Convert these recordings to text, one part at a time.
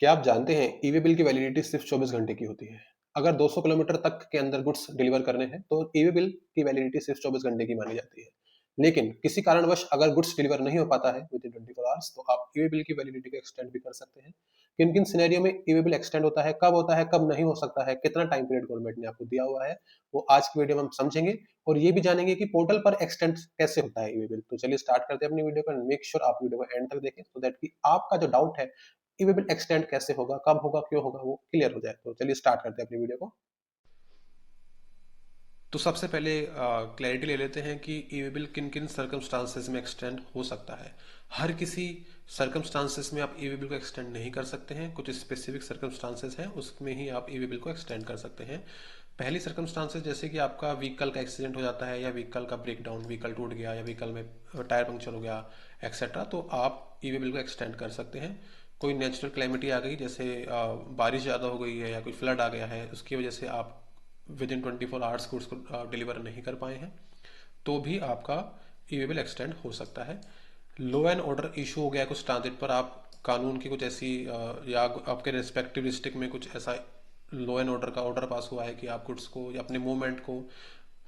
क्या आप जानते हैं ईवी बिल की वैलिडिटी सिर्फ 24 घंटे की होती है। अगर 200 किलोमीटर तक के अंदर गुड्स डिलीवर करने हैं तो ईवी बिल की वैलिडिटी सिर्फ 24 घंटे की मानी जाती है। लेकिन किसी कारणवश अगर गुड्स डिलीवर नहीं हो पाता है विद इन 24 आवर्स तो आप ईवी बिल की वैलिडिटी को एक्सटेंड भी कर सकते हैं। किन किन सिनेरियो में ईवी बिल एक्सटेंड होता है कब नहीं हो सकता है, कितना टाइम पीरियड गवर्नमेंट ने आपको दिया हुआ है, वो आज की वीडियो में हम समझेंगे। और ये भी जानेंगे कि पोर्टल पर एक्सटेंड कैसे होता है ईवी बिल। तो चलिए स्टार्ट करते हैं अपनी वीडियो को। मेक श्योर आप वीडियो को एंड तक देखें सो दैट कि आपका जो डाउट है ईवी बिल एक्सटेंड कैसे होगा, कब होगा, क्यों होगा, वो क्लियर हो जाए। तो चलिए स्टार्ट करते हैं अपनी वीडियो को। तो सबसे पहले क्लैरिटी ले लेते हैं कि ईवी बिल किन किन सर्कमस्टांसेस में एक्सटेंड हो सकता है। हर किसी सर्कमस्टांसेस में आप ईवी बिल को एक्सटेंड नहीं कर सकते हैं। कुछ स्पेसिफिक सर्कमस्टांसेस हैं उसमें ही आप ईवी बिल को एक्सटेंड कर सकते हैं। पहली सर्कमस्टांसेस जैसे कि आपका व्हीकल का एक्सीडेंट हो जाता है या व्हीकल का ब्रेकडाउन, व्हीकल टूट गया या व्हीकल में टायर पंक्चर हो गया एक्सेट्रा, तो आप ईवी बिल को एक्सटेंड कर सकते हैं। कोई नेचुरल क्लैमिटी आ गई, जैसे बारिश ज़्यादा हो गई है या कोई फ्लड आ गया है, उसकी वजह से आप विद इन 24 आवर्स गुड्स को डिलीवर नहीं कर पाए हैं, तो भी आपका ईवी बिल एक्सटेंड हो सकता है। लो एंड ऑर्डर इशू हो गया कुछ ट्रांजिट पर, आप कानून की कुछ ऐसी या आपके रिस्पेक्टिव डिस्ट्रिक्ट में कुछ ऐसा लो एंड ऑर्डर का ऑर्डर पास हुआ है कि आप गुड्स को या अपने मूवमेंट को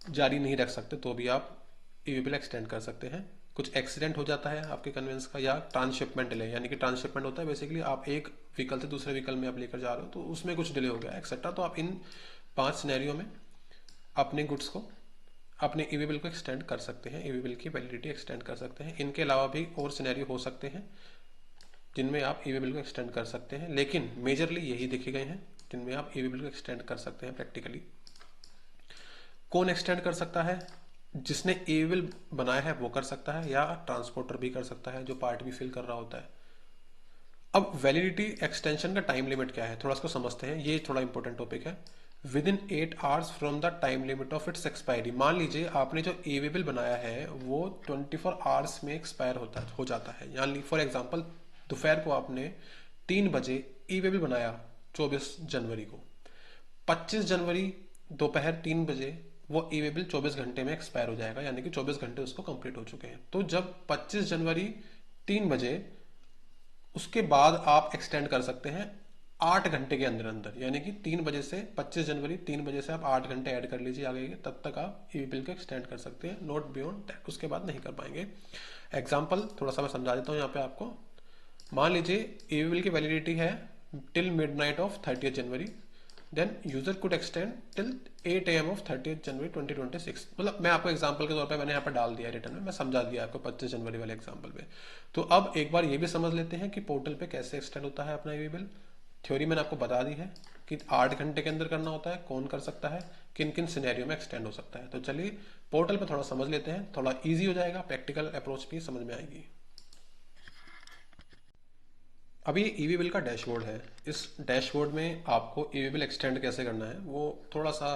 जारी नहीं रख सकते, तो भी आप ईवी बिल एक्सटेंड कर सकते हैं। कुछ एक्सीडेंट हो जाता है आपके कन्वेंस का, या ट्रांसशिपमेंट डिले, यानी कि ट्रांसशिपमेंट होता है बेसिकली आप एक व्हीकल से दूसरे व्हीकल में आप लेकर जा रहे हो तो उसमें कुछ डिले हो गया एक्सेट्रा, तो आप इन 5 सिनेरियो में अपने गुड्स को, अपने ईवी बिल को एक्सटेंड कर सकते हैं, ईवी बिल की वैलिडिटी एक्सटेंड कर सकते हैं। इनके अलावा भी और सिनेरियो हो सकते हैं जिनमें आप ईवी बिल को एक्सटेंड कर सकते हैं, लेकिन मेजरली यही देखे गए हैं जिनमें आप ईवी बिल को एक्सटेंड कर सकते हैं प्रैक्टिकली। कौन एक्सटेंड कर सकता है? जिसने ईवी बिल बनाया है वो कर सकता है, या ट्रांसपोर्टर भी कर सकता है जो पार्ट भी फिल कर रहा होता है। अब वैलिडिटी एक्सटेंशन का टाइम लिमिट क्या है, थोड़ा इसको समझते हैं, ये थोड़ा इंपॉर्टेंट टॉपिक है। With in 8 hours from the time limit of its expiry. मान लीजिए आपने जो ईवी बिल बनाया है वो 24 आवर्स में एक्सपायर हो जाता है। यानी फॉर एग्जाम्पल दोपहर को आपने 3 बजे ईवी बिल बनाया 24 जनवरी को, 25 जनवरी दोपहर 3 बजे वो ईवी बिल 24 घंटे में एक्सपायर हो जाएगा, यानी कि 24 घंटे उसको कंप्लीट हो चुके हैं। तो जब 25 जनवरी 3 बजे, उसके बाद आप एक्सटेंड कर सकते हैं 8 घंटे के अंदर अंदर, यानी कि 3 बजे से 25 जनवरी 3 बजे से आप 8 घंटे ऐड कर लीजिए आगे के, तब तक आप ईवी बिल को एक्सटेंड कर सकते हैं। नॉट बियॉन्ड दैट, उसके बाद नहीं कर पाएंगे। एग्जाम्पल थोड़ा सा मैं समझा देता हूँ यहाँ पे आपको। मान लीजिए ईवी बिल की वैलिडिटी है till midnight of 30 January, then user could extend till 8 AM of 30 January 2026। मतलब मैं आपको एग्जांपल के तौर पे मैंने यहाँ पर डाल दिया रिटर्न में, मैं समझा दिया आपको 25 जनवरी वाले एग्जांपल पे। तो अब एक बार ये भी समझ लेते हैं कि पोर्टल पे कैसे एक्सटेंड होता है अपना ईवी बिल। थ्योरी मैंने आपको बता दी है कि 8 घंटे के अंदर करना होता है, कौन कर सकता है, किन किन सिनेरियो में एक्सटेंड हो सकता है। तो चलिए पोर्टल पे थोड़ा समझ लेते हैं, थोड़ा ईजी हो जाएगा, प्रैक्टिकल अप्रोच भी समझ में आएगी। अब ये ईवी बिल का डैशबोर्ड है। इस डैशबोर्ड में आपको ईवी बिल एक्सटेंड कैसे करना है वो थोड़ा सा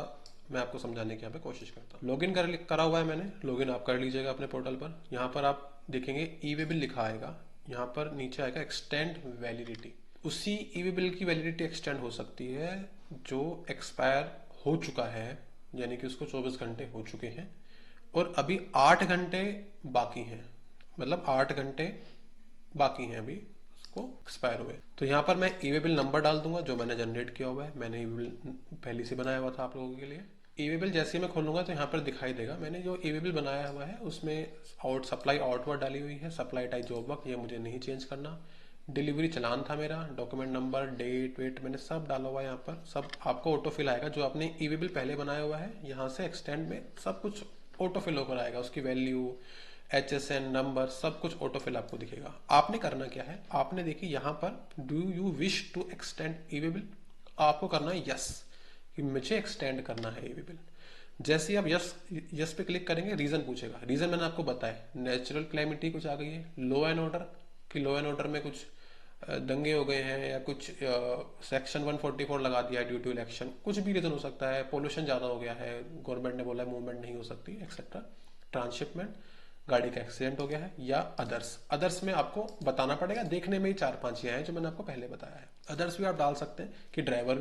मैं आपको समझाने की यहाँ पे कोशिश करता हूँ। लॉगिन करा हुआ है मैंने, लॉगिन आप कर लीजिएगा अपने पोर्टल पर। यहाँ पर आप देखेंगे ईवी बिल लिखा आएगा, यहाँ पर नीचे आएगा एक्सटेंड वैलिडिटी। उसी ईवी बिल की वैलिडिटी एक्सटेंड हो सकती है जो एक्सपायर हो चुका है, यानी कि उसको 24 घंटे हो चुके हैं और अभी 8 घंटे बाकी हैं। मतलब 8 घंटे बाकी हैं अभी उसको एक्सपायर हुए। तो यहाँ पर मैं ईवी बिल नंबर डाल दूंगा जो मैंने जनरेट किया हुआ है। मैंने ईवी बिल पहले से बनाया हुआ था आप लोगों के लिए। ईवी बिल जैसे ही मैं खोलूंगा तो यहाँ पर दिखाई देगा मैंने जो ईवी बिल बनाया हुआ है उसमें सप्लाई आउटवर्ड डाली हुई है, सप्लाई टाइप जॉब वर्क, ये मुझे नहीं चेंज करना। डिलीवरी चलान था मेरा, डॉक्यूमेंट नंबर, डेट वेट मैंने सब डाला हुआ है यहाँ पर। सब आपको ऑटो फिल आएगा, जो आपने ईवी बिल पहले बनाया हुआ है यहाँ से एक्सटेंड में सब कुछ ऑटो फिल होकर आएगा। उसकी वैल्यू, HSN नंबर, सब कुछ ऑटो फिल आपको दिखेगा। आपने करना क्या है, आपने देखिए यहाँ पर do you wish to extend EV bill, आपको करना है यस, कि मुझे एक्सटेंड करना है ईवी बिल। जैसे ही आप यस यस पे क्लिक करेंगे रीजन पूछेगा। रीजन मैंने आपको बताया, नेचुरल क्लैमिटी कुछ आ गई है, लो एंड ऑर्डर कि लो एंड ऑर्डर में कुछ दंगे हो गए हैं, या कुछ सेक्शन 144 लगा दिया है ड्यू टू इलेक्शन, कुछ भी रीजन हो सकता है, पोल्यूशन ज़्यादा हो गया है, गवर्नमेंट ने बोला है मूवमेंट नहीं हो सकती एक्सेट्रा, ट्रांसशिपमेंट, गाड़ी का एक्सीडेंट हो गया है, या अदर्स। अदर्स में आपको बताना पड़ेगा, देखने में ही 4-5 ये हैं जो मैंने आपको पहले बताया है। अदर्स भी आप डाल सकते हैं कि ड्राइवर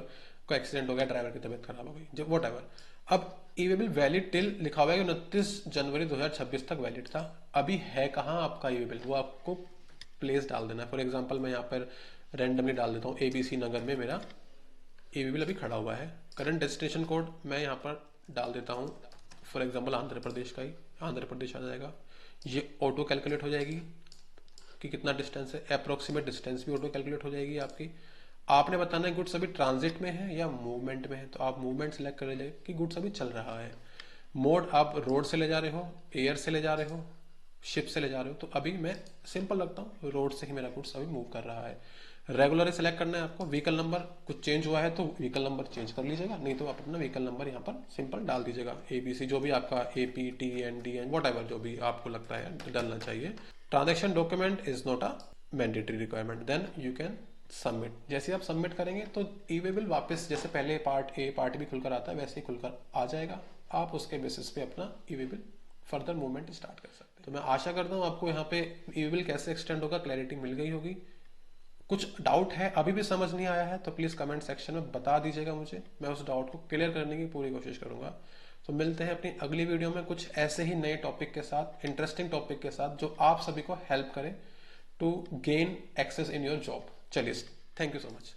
को एक्सीडेंट हो गया, ड्राइवर की तबीयत खराब हो गई, जो वट एवर। अब ईवी बिल वैलिड टिल लिखा हुआ है कि 29 जनवरी 2026 तक वैलिड था। अभी है कहाँ आपका ईवी बिल, वो आपको प्लेस डाल देना है। फॉर एग्जाम्पल मैं यहाँ पर रैंडमली डाल देता हूँ ABC नगर में मेरा EV बिल अभी खड़ा हुआ है। करंट डेस्टिनेशन कोड मैं यहाँ पर डाल देता हूँ, फॉर एग्जांपल आंध्र प्रदेश का ही, आंध्र प्रदेश आ जाएगा। ये ऑटो कैलकुलेट हो जाएगी कि कितना डिस्टेंस है, अप्रोक्सीमेट डिस्टेंस भी ऑटो कैलकुलेट हो जाएगी आपकी। आपने बताना है गुड्स अभी ट्रांजिट में है या मूवमेंट में है, तो आप मूवमेंट सेलेक्ट कर लीजिए कि गुड्स अभी चल रहा है। मोड आप रोड से ले जा रहे हो, एयर से ले जा रहे हो, शिप से ले जा रहे हो, तो अभी मैं सिंपल रखता हूँ, रोड से ही मेरा गुड्स अभी मूव कर रहा है। रेगुलर सेलेक्ट करना है आपको। व्हीकल नंबर कुछ चेंज हुआ है तो व्हीकल नंबर चेंज कर लीजिएगा, नहीं तो आप अपना व्हीकल नंबर यहाँ पर सिंपल डाल दीजिएगा। ABC जो भी आपका APTNDN वॉट जो भी आपको लगता है डालना चाहिए। Transaction document is not a mandatory requirement, then you can submit. जैसे आप सबमिट करेंगे तो ई-वे बिल वापस जैसे पहले पार्ट ए पार्ट बी खुलकर आता है वैसे ही खुलकर आ जाएगा। आप उसके बेसिस पे अपना e-way bill further movement start कर सकते हैं। तो मैं आशा करता हूँ आपको यहाँ पे ई-वे बिल कैसे एक्सटेंड होगा क्लैरिटी मिल गई होगी। कुछ डाउट है अभी भी समझ नहीं आया है तो प्लीज़ कमेंट सेक्शन में बता दीजिएगा मुझे, मैं उस डाउट को क्लियर करने की पूरी कोशिश करूंगा। तो मिलते हैं अपनी अगली वीडियो में कुछ ऐसे ही नए टॉपिक के साथ, इंटरेस्टिंग टॉपिक के साथ जो आप सभी को हेल्प करे to gain access in your job. चलिए, थैंक यू सो मच।